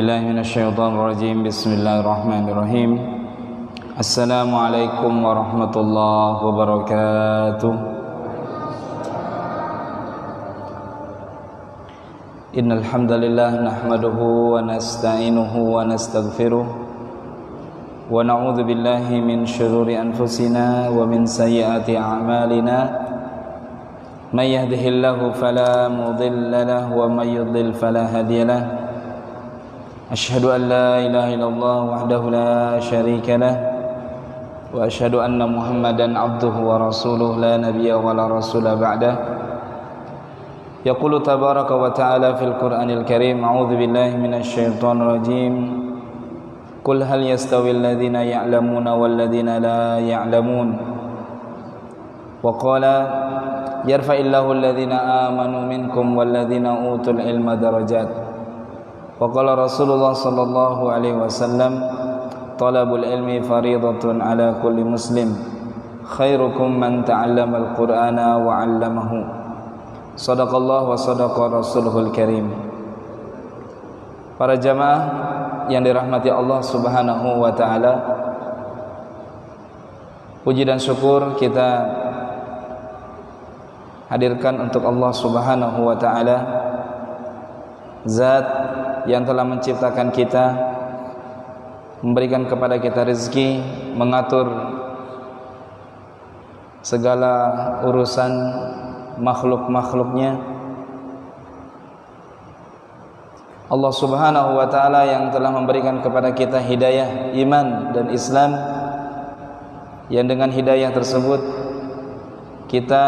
Billahi minasyaitonir rajim. Bismillahirrahmanirrahim. Assalamualaikum warahmatullahi wabarakatuh. Innal hamdalillah nahmaduhu wa nasta'inuhu wa nastaghfiruh wa na'udzu billahi min shururi anfusina wa min sayyiati a'malina. May yahdihillahu fala mudilla lahu wa may yudlil fala hadiya lahu. Asyhadu an la ilaha illallah wahdahu la syarika lah wa asyhadu anna Muhammadan abduhu wa rasuluh la nabiyya wa la rasula ba'dah. Yaqulu tabaraka wa ta'ala fil Qur'anil Karim, a'udzu billahi minasy syaithanir rajim. Qul hal yastawil ladzina ya'lamuna wal ladzina la ya'lamun. Wa qala yarfa'illahu alladzina amanu minkum wal ladzina utul ilma darajat. Wa qala Rasulullah sallallahu alaihi wasallam, talabul ilmi fariidatun ala kulli muslim, khairukum man ta'allama al-Qur'ana wa 'allamahu. Shadaqallahu wa shadaqa Rasuluhul Karim. Para jamaah yang dirahmati Allah Subhanahu wa taala, puji dan syukur kita hadirkan untuk Allah Subhanahu wa taala, Zat yang telah menciptakan kita, memberikan kepada kita rezeki, mengatur segala urusan makhluk-makhluknya. Allah Subhanahu wa ta'ala yang telah memberikan kepada kita hidayah iman dan Islam, yang dengan hidayah tersebut kita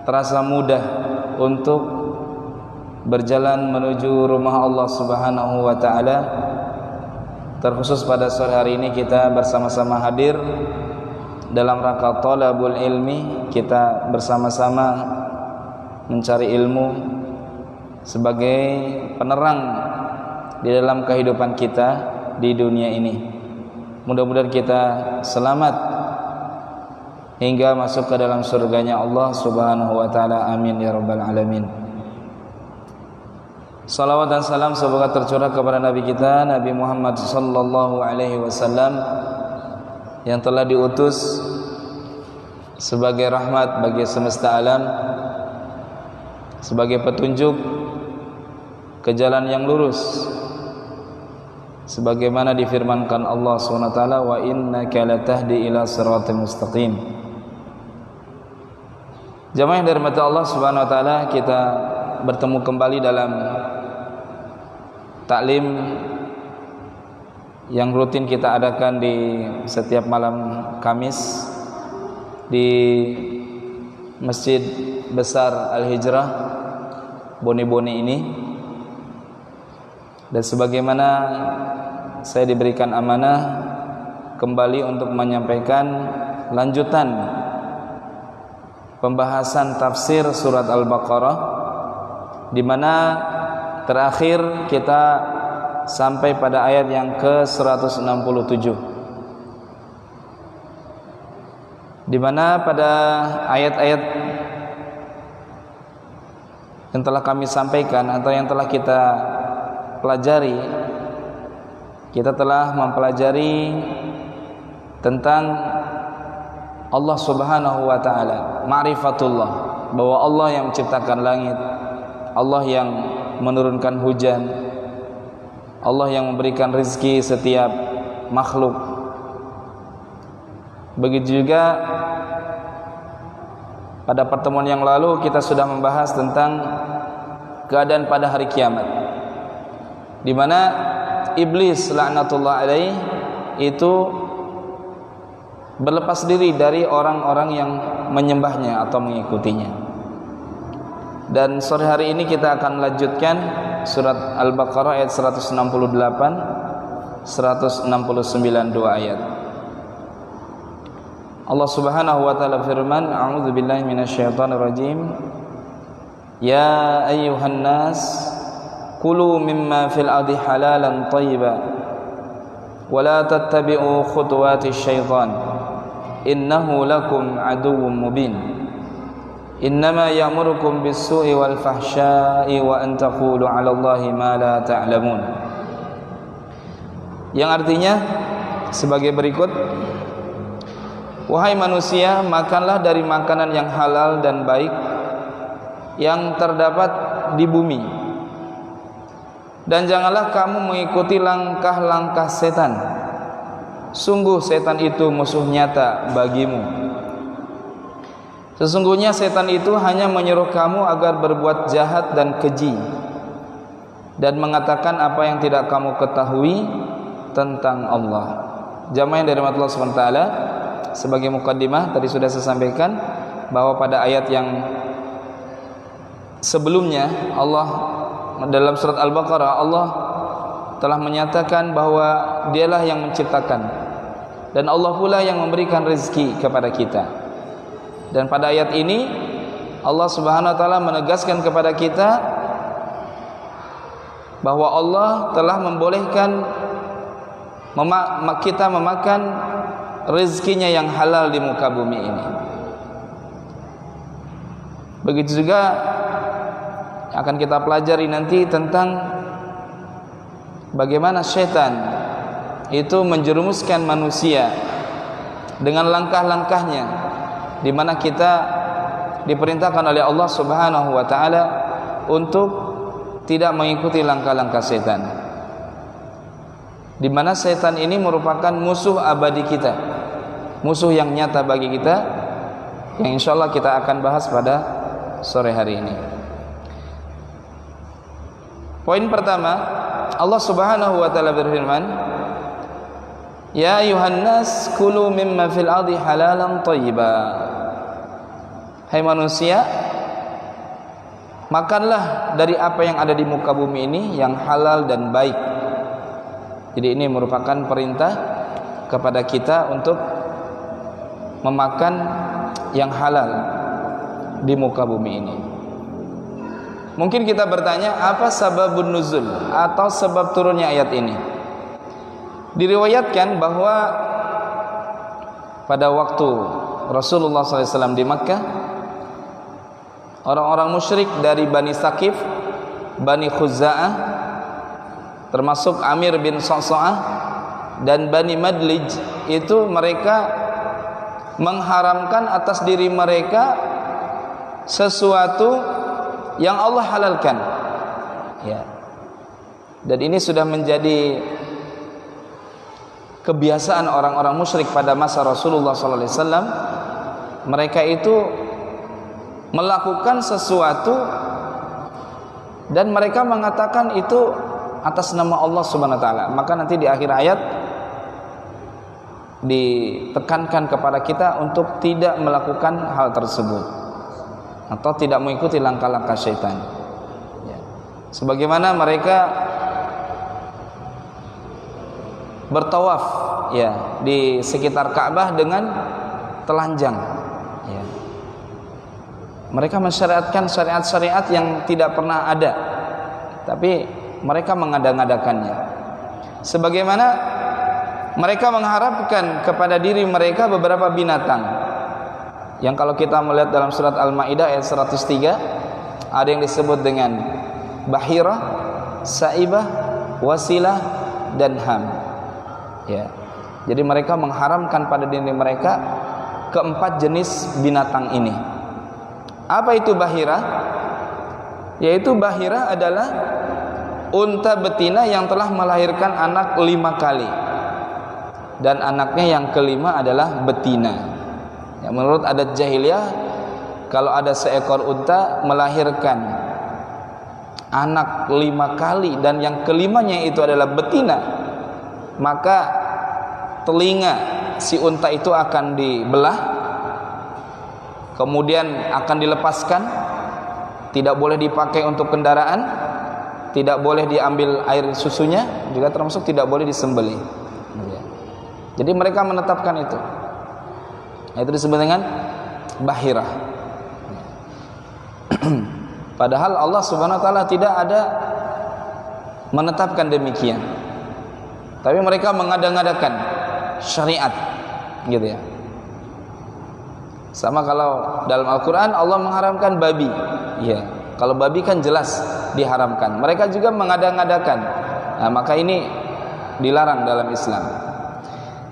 terasa mudah untuk berjalan menuju rumah Allah Subhanahu wa ta'ala. Terkhusus pada sore hari ini kita bersama-sama hadir dalam rangka talabul ilmi. Kita bersama-sama mencari ilmu sebagai penerang di dalam kehidupan kita di dunia ini. Mudah-mudahan kita selamat hingga masuk ke dalam surganya Allah Subhanahu wa ta'ala. Amin ya rabbal alamin. Salawat dan salam semoga tercurah kepada Nabi kita, Nabi Muhammad sallallahu alaihi wasallam, yang telah diutus sebagai rahmat bagi semesta alam, sebagai petunjuk ke jalan yang lurus, sebagaimana difirmankan Allah SWT, wa innaka latahdi ila siratal mustaqim. Jamaah yang dirahmati Allah Subhanahu wa taala, kita bertemu kembali dalam taklim yang rutin kita adakan di setiap malam Kamis di Masjid Besar Al-Hijrah Boni-Boni ini. Dan sebagaimana saya diberikan amanah kembali untuk menyampaikan lanjutan pembahasan tafsir surat Al-Baqarah, di mana terakhir kita sampai pada ayat yang ke-167, di mana pada ayat-ayat yang telah kami sampaikan atau yang telah kita pelajari, kita telah mempelajari tentang Allah Subhanahu wa ta'ala, ma'rifatullah, bahwa Allah yang menciptakan langit, Allah yang menurunkan hujan, Allah yang memberikan rezeki setiap makhluk. Begitu juga pada pertemuan yang lalu kita sudah membahas tentang keadaan pada hari kiamat, di mana iblis laknatullah alaih itu berlepas diri dari orang-orang yang menyembahnya atau mengikutinya. Dan sore hari ini kita akan melanjutkan surat Al-Baqarah ayat 168, 169, 2 ayat. Allah Subhanahu wa ta'ala firman, a'udzu billahi minasyaitonir rajim. Ya ayyuhan nas kulu mimma fil ardi halalan thayyiban wa la tattabi'u khutuwatisy syaitan innahu lakum aduwwum mubin. innama ya'murukum bis-su'i wal fahsya'i wa an taqulu 'ala Allahi ma la ta'lamun. Yang artinya sebagai berikut: wahai manusia, makanlah dari makanan yang halal dan baik yang terdapat di bumi, dan janganlah kamu mengikuti langkah-langkah setan. Sungguh setan itu musuh nyata bagimu. Sesungguhnya setan itu hanya menyuruh kamu agar berbuat jahat dan keji, dan mengatakan apa yang tidak kamu ketahui tentang Allah. Jamaah yang dirahmati Allah SWT, sebagai mukaddimah tadi sudah saya sampaikan bahwa pada ayat yang sebelumnya Allah dalam surat Al-Baqarah, Allah telah menyatakan bahwa Dialah yang menciptakan dan Allah pula yang memberikan rezeki kepada kita. Dan pada ayat ini Allah Subhanahu wa taala menegaskan kepada kita bahwa Allah telah membolehkan kita memakan rezekinya yang halal di muka bumi ini. Begitu juga akan kita pelajari nanti tentang bagaimana syaitan itu menjerumuskan manusia dengan langkah-langkahnya, di mana kita diperintahkan oleh Allah Subhanahu wa taala untuk tidak mengikuti langkah-langkah setan, di mana setan ini merupakan musuh abadi kita, musuh yang nyata bagi kita, yang insyaallah kita akan bahas pada sore hari ini. Poin pertama, Allah Subhanahu wa taala berfirman, ya ayuhan nas kulu mimma fil ardi halalan thayyiba. Hai manusia, makanlah dari apa yang ada di muka bumi ini yang halal dan baik. Jadi ini merupakan perintah kepada kita untuk memakan yang halal di muka bumi ini. Mungkin kita bertanya, apa sababun nuzul atau sebab turunnya ayat ini? Diriwayatkan bahwa pada waktu Rasulullah SAW di Makkah, orang-orang musyrik dari Bani Saqif, Bani Khuza'ah, termasuk Amir bin Sa'sa'ah dan Bani Madlij, itu mereka mengharamkan atas diri mereka sesuatu yang Allah halalkan, ya. Dan ini sudah menjadi kebiasaan orang-orang musyrik pada masa Rasulullah SAW. Mereka itu melakukan sesuatu dan mereka mengatakan itu atas nama Allah Subhanahu wa taala. Maka nanti di akhir ayat ditekankan kepada kita untuk tidak melakukan hal tersebut atau tidak mengikuti langkah-langkah syaitan, ya. Sebagaimana mereka bertawaf, ya, di sekitar Ka'bah dengan telanjang, ya. Mereka mensyariatkan syariat-syariat yang tidak pernah ada, tapi mereka mengada-ngadakannya. Sebagaimana mereka mengharapkan kepada diri mereka beberapa binatang yang kalau kita melihat dalam surat Al-Maidah ayat 103 ada yang disebut dengan bahirah, saibah, wasilah dan ham, ya. Jadi mereka mengharamkan pada diri mereka keempat jenis binatang ini. Apa itu bahirah? Yaitu bahirah adalah unta betina yang telah melahirkan anak 5 kali dan anaknya yang kelima adalah betina. Ya, menurut adat jahiliyah, kalau ada seekor unta melahirkan anak 5 kali dan yang kelimanya itu adalah betina, maka telinga si unta itu akan dibelah, kemudian akan dilepaskan, tidak boleh dipakai untuk kendaraan, tidak boleh diambil air susunya, juga termasuk tidak boleh disembelih. Jadi mereka menetapkan itu. Itu disebut dengan bahirah. Padahal Allah Subhanahu wa taala tidak ada menetapkan demikian. Tapi mereka mengada-ngadakan syariat, gitu ya. Sama kalau dalam Al-Quran Allah mengharamkan babi, ya. Kalau babi kan jelas diharamkan. Mereka juga mengada-ngadakan. Nah, maka ini dilarang dalam Islam.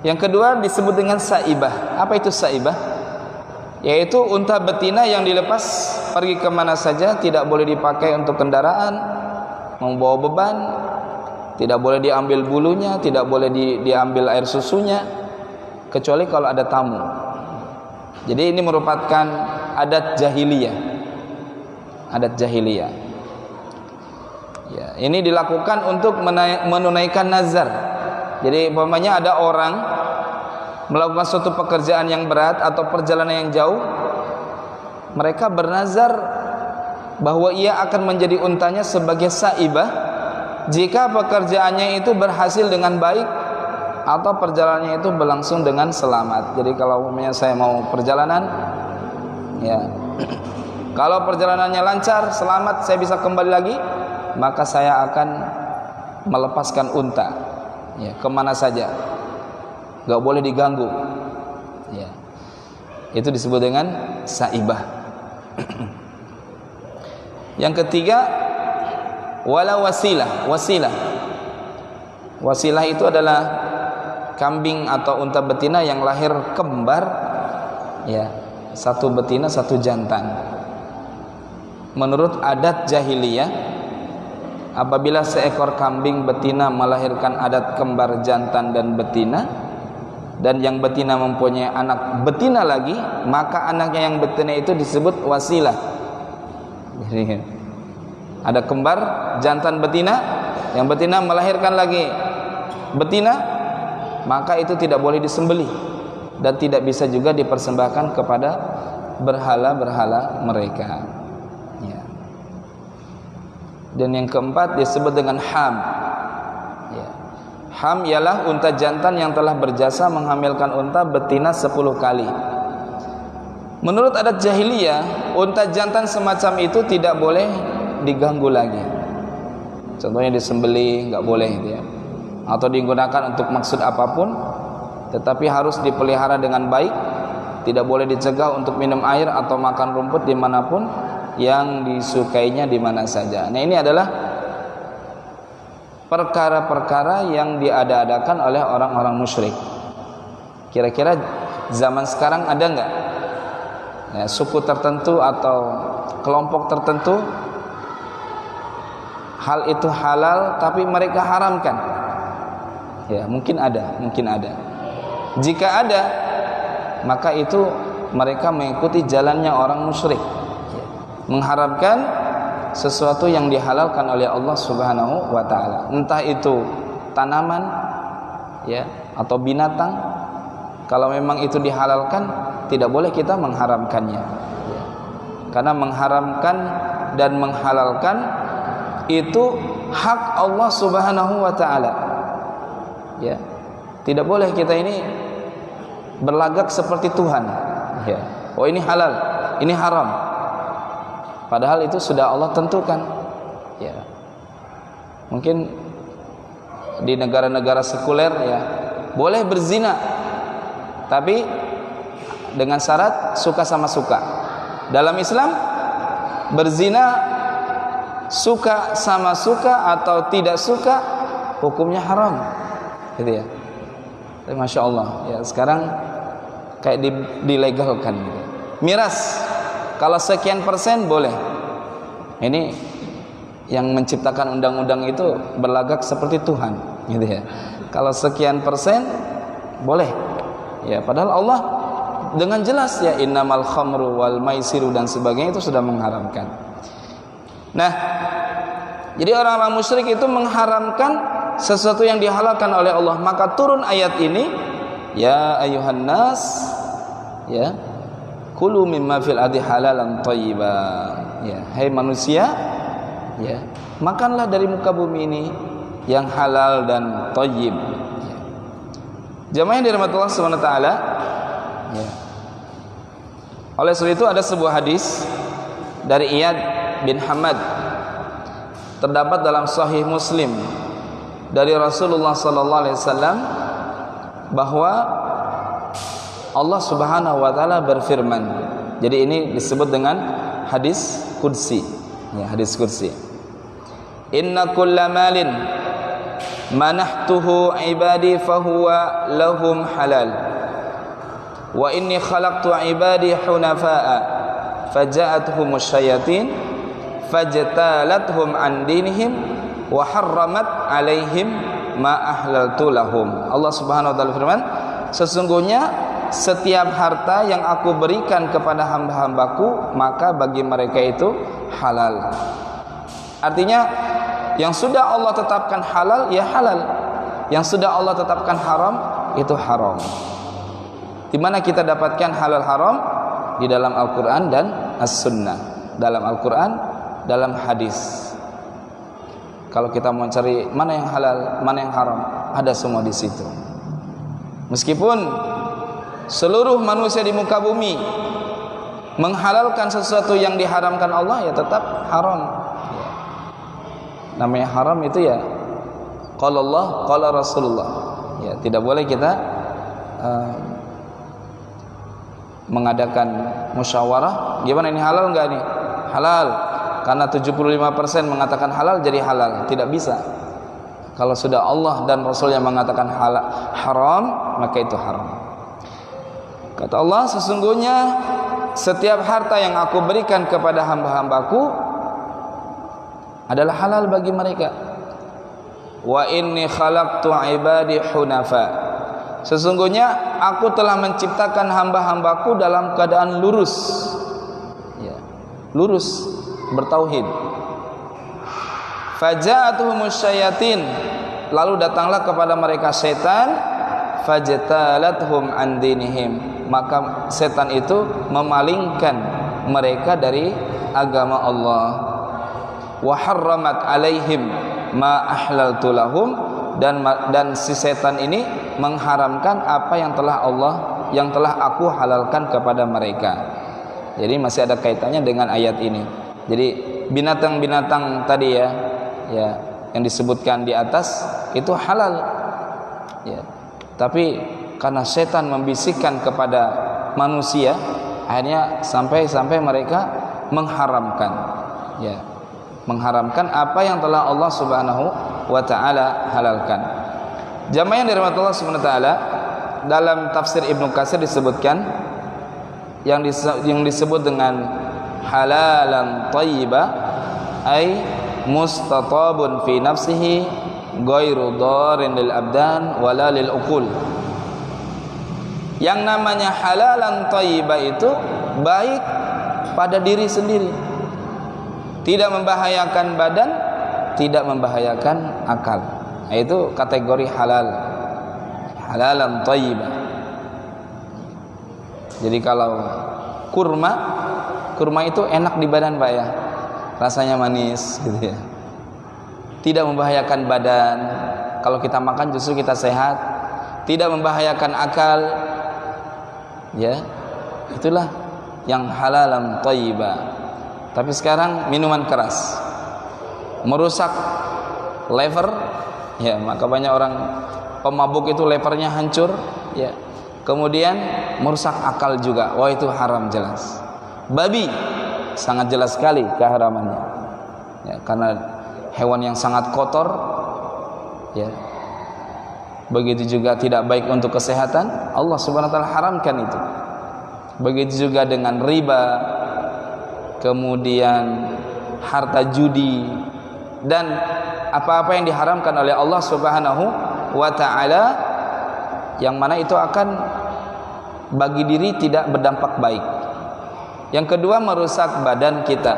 Yang kedua disebut dengan saibah. Apa itu saibah? Yaitu unta betina yang dilepas pergi kemana saja, tidak boleh dipakai untuk kendaraan, membawa beban, tidak boleh diambil bulunya, tidak boleh diambil air susunya, kecuali kalau ada tamu. Jadi ini merupakan adat jahiliyah. Adat jahiliyah. Ya, ini dilakukan untuk menunaikan nazar. Jadi umpamanya ada orang melakukan suatu pekerjaan yang berat atau perjalanan yang jauh, mereka bernazar bahwa ia akan menjadi untanya sebagai saibah jika pekerjaannya itu berhasil dengan baik atau perjalanannya itu berlangsung dengan selamat. Jadi kalau umpamanya saya mau perjalanan, ya, kalau perjalanannya lancar, selamat, saya bisa kembali lagi, maka saya akan melepaskan unta, ya, kemana saja, gak boleh diganggu, ya. Itu disebut dengan saibah. Yang ketiga, wala wasilah. Wasilah itu adalah kambing atau unta betina yang lahir kembar, ya, satu betina satu jantan. Menurut adat jahiliyah, apabila seekor kambing betina melahirkan adat kembar jantan dan betina, dan yang betina mempunyai anak betina lagi, maka anaknya yang betina itu disebut wasilah. Jadi ada kembar jantan betina, yang betina melahirkan lagi betina, maka itu tidak boleh disembelih dan tidak bisa juga dipersembahkan kepada berhala-berhala mereka, ya. Dan yang keempat disebut dengan ham, ya. Ham ialah unta jantan yang telah berjasa menghamilkan unta betina 10 kali. Menurut adat jahiliyah, unta jantan semacam itu tidak boleh diganggu lagi. Contohnya disembelih, nggak boleh, gitu ya. Atau digunakan untuk maksud apapun, tetapi harus dipelihara dengan baik. Tidak boleh dicegah untuk minum air atau makan rumput dimanapun yang disukainya di mana saja. Nah, ini adalah perkara-perkara yang diada-adakan oleh orang-orang musyrik. Kira-kira zaman sekarang ada nggak, ya, suku tertentu atau kelompok tertentu hal itu halal tapi mereka haramkan? Ya, mungkin ada. Jika ada, maka itu mereka mengikuti jalannya orang musyrik, mengharamkan sesuatu yang dihalalkan oleh Allah Subhanahu wa taala. Entah itu tanaman, ya, atau binatang. Kalau memang itu dihalalkan, tidak boleh kita mengharamkannya, ya. Karena mengharamkan dan menghalalkan itu hak Allah Subhanahu wa taala, ya. Tidak boleh kita ini berlagak seperti Tuhan, ya. Oh, ini halal, ini haram, padahal itu sudah Allah tentukan, ya. Mungkin di negara-negara sekuler, ya, boleh berzina, tapi dengan syarat suka sama suka. Dalam Islam, berzina suka sama suka atau tidak suka, hukumnya haram, gitu ya. Tapi Masya Allah, ya, sekarang kayak dilegalkan, gitu. Miras, kalau sekian persen boleh. Ini yang menciptakan undang-undang itu berlagak seperti Tuhan, gitu ya. Kalau sekian persen boleh, ya, padahal Allah dengan jelas, ya, innamal khamru wal maisiru dan sebagainya itu sudah mengharamkan. Nah, jadi orang-orang musyrik itu mengharamkan sesuatu yang dihalalkan oleh Allah. Maka turun ayat ini, ya ayuhan nas, ya, kulu mimma fil ardi halalan thayyiba, ya, hai manusia, ya, makanlah dari muka bumi ini yang halal dan thayyib, ya. Jamaah yang dirahmati Allah Subhanahu wa taala, ya. Oleh sebab itu ada sebuah hadis dari Iyad bin Hamad, terdapat dalam Sahih Muslim dari Rasulullah sallallahu alaihi wasallam, bahwa Allah Subhanahu wa taala berfirman. Jadi ini disebut dengan hadis qudsi. Ya, hadis qudsi. Inna kulla malin manahtuhu ibadi fahuwa lahum halal. Wa inni khalaqtu ibadi hunafa'a faja'atuhumus syayatin fajtalathum an dinihim wa harramat alaihim ma ahlaltu lahum. Allah Subhanahu wa taala firman, sesungguhnya setiap harta yang aku berikan kepada hamba-hambaku maka bagi mereka itu halal. Artinya yang sudah Allah tetapkan halal ya halal, yang sudah Allah tetapkan haram itu haram. Di mana kita dapatkan halal haram? Di dalam Al-Qur'an dan As-Sunnah. Dalam Al-Qur'an, dalam hadis. Kalau kita mau cari mana yang halal, mana yang haram, ada semua di situ. Meskipun seluruh manusia di muka bumi menghalalkan sesuatu yang diharamkan Allah, ya tetap haram. Ya. Namanya haram itu ya qala Allah, qala Rasulullah. Ya, tidak boleh kita mengadakan musyawarah, gimana ini halal enggak nih? Halal. Karena 75% mengatakan halal jadi halal, tidak bisa. Kalau sudah Allah dan Rasul yang mengatakan halal, haram, maka itu haram. Kata Allah, sesungguhnya setiap harta yang aku berikan kepada hamba-hambaku adalah halal bagi mereka. Wa inni khalaqtu ibadi hunafa. Sesungguhnya aku telah menciptakan hamba-hambaku dalam keadaan lurus. Ya, lurus, bertauhid. Faja'atuhumus syayatin, lalu datanglah kepada mereka setan, fajtalathum an dinihim, maka setan itu memalingkan mereka dari agama Allah. Wa harramat alaihim ma ahlaltu lahum, dan si setan ini mengharamkan apa yang telah aku halalkan kepada mereka. Jadi masih ada kaitannya dengan ayat ini. Jadi binatang-binatang tadi ya yang disebutkan di atas itu halal. Ya. Tapi karena setan membisikkan kepada manusia, akhirnya sampai mereka mengharamkan. Ya. Mengharamkan apa yang telah Allah Subhanahu wa taala halalkan. Jamaah yang dirahmati Allah Subhanahu wa taala, dalam tafsir Ibnu Katsir disebutkan yang disebut dengan halalan thayyiba ay mustatabun fi nafsihi ghairu darin lil abdan wala lil uqul. Yang namanya halalan thayyiba itu baik pada diri sendiri, tidak membahayakan badan, tidak membahayakan akal. Nah, itu kategori halal, halalan thayyiba. Jadi kalau kurma itu enak di badan Pak ya, rasanya manis gitu ya, tidak membahayakan badan. Kalau kita makan justru kita sehat, tidak membahayakan akal. Ya, itulah yang halalan thayyiba. Tapi sekarang minuman keras merusak lever, ya, maka banyak orang pemabuk itu levernya hancur, ya. Kemudian merusak akal juga. Wah, itu haram jelas. Babi sangat jelas sekali keharamannya. Ya, karena hewan yang sangat kotor, ya. Begitu juga tidak baik untuk kesehatan. Allah Subhanahu wa taala haramkan itu. Begitu juga dengan riba, kemudian harta judi, dan apa-apa yang diharamkan oleh Allah Subhanahu wa taala, yang mana itu akan bagi diri tidak berdampak baik. Yang kedua, merusak badan kita.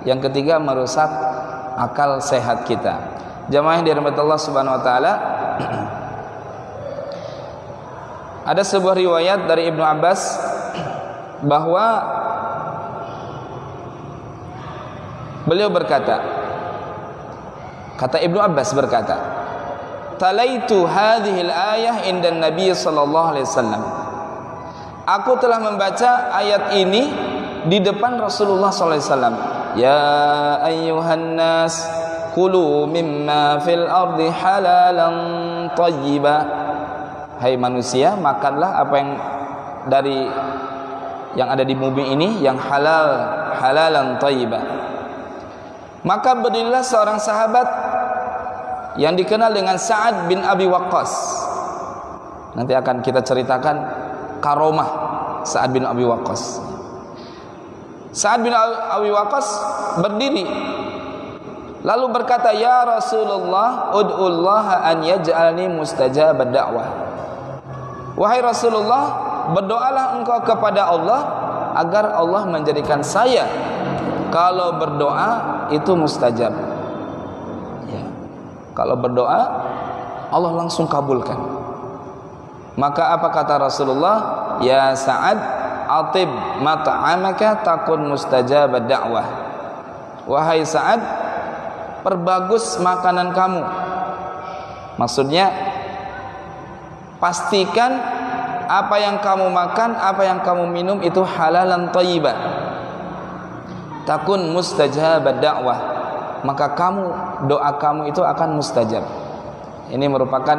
Yang ketiga, merusak akal sehat kita. Jamaah yang dirahmati Allah Subhanahu wa taala, ada sebuah riwayat dari Ibnu Abbas bahwa beliau berkata, kata Ibnu Abbas berkata, talaitu hadhil ayah indan Nabi sallallahu alaihi wasallam. Aku telah membaca ayat ini di depan Rasulullah sallallahu alaihi wasallam. Ya ayyuhan nas kulu mimma fil ardi halalan thayyiba. Hai manusia, makanlah apa yang dari yang ada di bumi ini yang halalan thayyiban. Maka berdirilah seorang sahabat yang dikenal dengan Sa'ad bin Abi Waqqas. Nanti akan kita ceritakan karomah Sa'ad bin Abi Waqqas. Sa'ad bin Abi Waqqas berdiri lalu berkata, "Ya Rasulullah, ud'ullaha an yaj'alni mustajabad da'wah." Wahai Rasulullah, berdoalah engkau kepada Allah agar Allah menjadikan saya kalau berdoa itu mustajab. Ya. Kalau berdoa Allah langsung kabulkan. Maka apa kata Rasulullah? Ya Sa'ad, atib mat'amaka takun mustajabad da'wah. Wahai Sa'ad, perbagus makanan kamu. Maksudnya pastikan apa yang kamu makan, apa yang kamu minum itu halalan thayyiban. Takun mustajabad da'wah. Maka doa kamu itu akan mustajab. Ini merupakan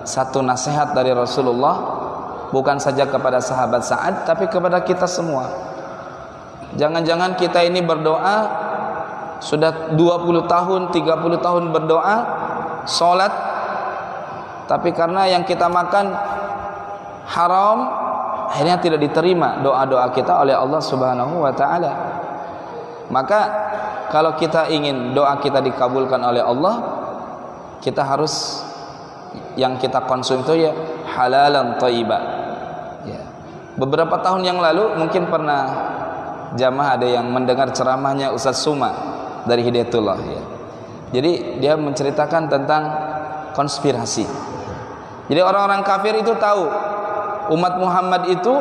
satu nasihat dari Rasulullah, bukan saja kepada sahabat Sa'ad, tapi kepada kita semua. Jangan-jangan kita ini berdoa sudah 20 tahun, 30 tahun berdoa, sholat, tapi karena yang kita makan haram, akhirnya tidak diterima doa-doa kita oleh Allah Subhanahu wa ta'ala. Maka kalau kita ingin doa kita dikabulkan oleh Allah, kita harus yang kita konsum itu ya halalan thayyiban. Ya. Beberapa tahun yang lalu mungkin pernah jamaah ada yang mendengar ceramahnya Ustaz Suma dari Hidayatullah. Ya. Jadi dia menceritakan tentang konspirasi. Jadi orang-orang kafir itu tahu umat Muhammad itu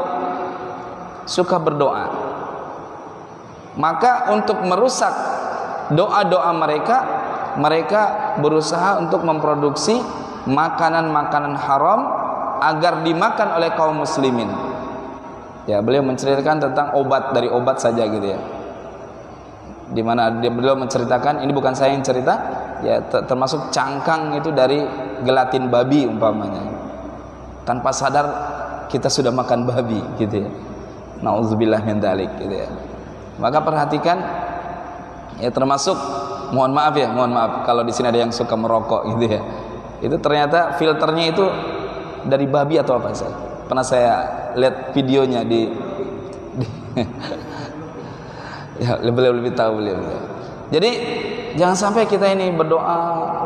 suka berdoa. Maka untuk merusak doa-doa mereka berusaha untuk memproduksi makanan-makanan haram agar dimakan oleh kaum muslimin. Ya, beliau menceritakan tentang obat dari obat saja gitu ya. Di mana beliau menceritakan, ini bukan saya yang cerita, ya termasuk cangkang itu dari gelatin babi umpamanya. Tanpa sadar kita sudah makan babi gitu ya. Nauzubillah min dzalik gitu ya. Maka perhatikan ya, termasuk mohon maaf kalau di sini ada yang suka merokok gitu ya. Itu ternyata filternya itu dari babi atau apa saya? Pernah saya lihat videonya di ya, lebih tahu beliau. Jadi jangan sampai kita ini berdoa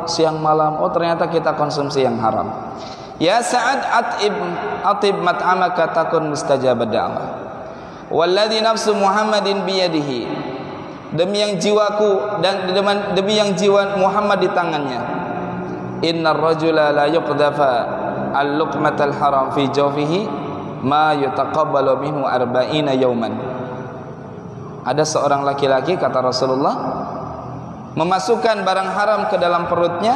siang malam, oh ternyata kita konsumsi yang haram. Ya Sa'ad, atib mat'amaka takun mustajabad da'wah. Walladzi nafsu Muhammadin biyadihi. Demi yang jiwaku dan demi yang jiwa Muhammad di tangannya. Innar rajula la yuqdafa al-luqmatal haram fi jawfihi ma yutaqabbalu minhu arba'ina yawman. Ada seorang laki-laki, kata Rasulullah, memasukkan barang haram ke dalam perutnya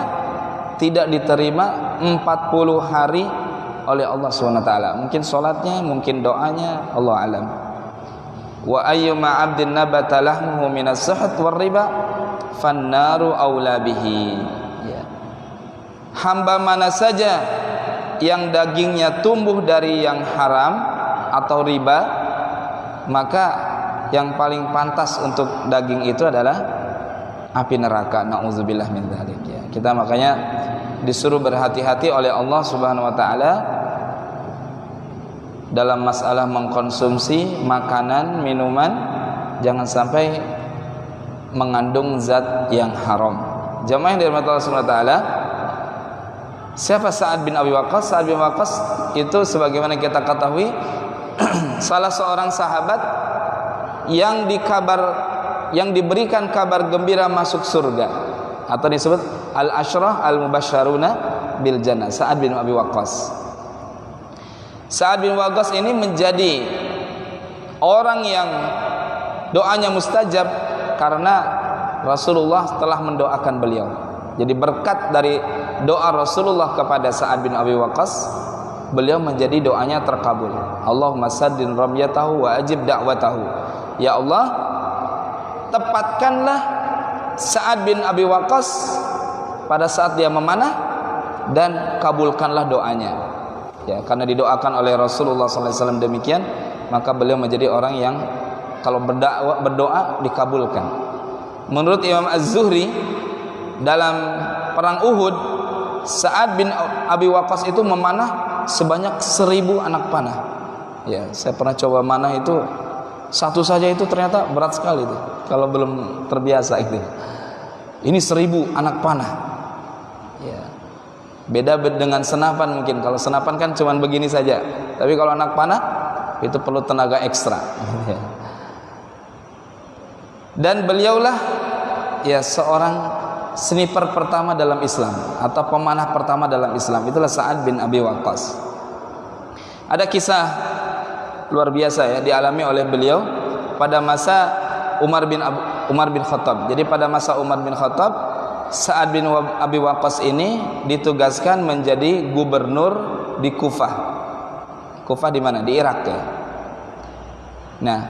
tidak diterima 40 hari oleh Allah SWT. Mungkin sholatnya, mungkin doanya, Allah alam. Wa ayyuma 'abdin nabata lahmuhu minas suhut war riba fannaru aula bihi. Ya. Hamba mana saja yang dagingnya tumbuh dari yang haram atau riba, maka yang paling pantas untuk daging itu adalah api neraka. Nauzubillah min dzalik ya. Kita makanya disuruh berhati-hati oleh Allah Subhanahu wa taala dalam masalah mengkonsumsi makanan, minuman, jangan sampai mengandung zat yang haram. Jamaah yang dirahmati Allah Subhanahu wa taala, siapa Sa'ad bin Abi Waqqas? Sa'ad bin Waqqas itu sebagaimana kita ketahui salah seorang sahabat yang diberikan kabar gembira masuk surga atau disebut al-asyrah al-mubasysyaruna bil jannah. Sa'ad bin Abi Waqqas. Sa'ad bin Waqqas ini menjadi orang yang doanya mustajab karena Rasulullah telah mendoakan beliau. Jadi berkat dari doa Rasulullah kepada Sa'ad bin Abi Waqqas, beliau menjadi doanya terkabul. Allahumma saddin ramyatahu wa ajib da'watahu. Ya Allah, tepatkanlah Sa'ad bin Abi Waqqas pada saat dia memanah dan kabulkanlah doanya. Ya, karena didoakan oleh Rasulullah SAW demikian, maka beliau menjadi orang yang kalau berdoa dikabulkan. Menurut Imam Az-Zuhri, dalam perang Uhud, Sa'ad bin Abi Waqqas itu memanah sebanyak 1000 anak panah. Ya, saya pernah coba manah itu, satu saja itu ternyata berat sekali itu, kalau belum terbiasa itu. Ini 1000 anak panah. Ya. Beda dengan senapan mungkin. Kalau senapan kan cuman begini saja. Tapi kalau anak panah itu perlu tenaga ekstra. Dan beliaulah ya seorang sniper pertama dalam Islam atau pemanah pertama dalam Islam. Itulah Sa'ad bin Abi Waqqas. Ada kisah luar biasa ya dialami oleh beliau pada masa Umar bin Khattab. Jadi pada masa Umar bin Khattab, Sa'ad bin Abi Waqqas ini ditugaskan menjadi gubernur di Kufah. Kufah di mana? Di Irak ya. Nah,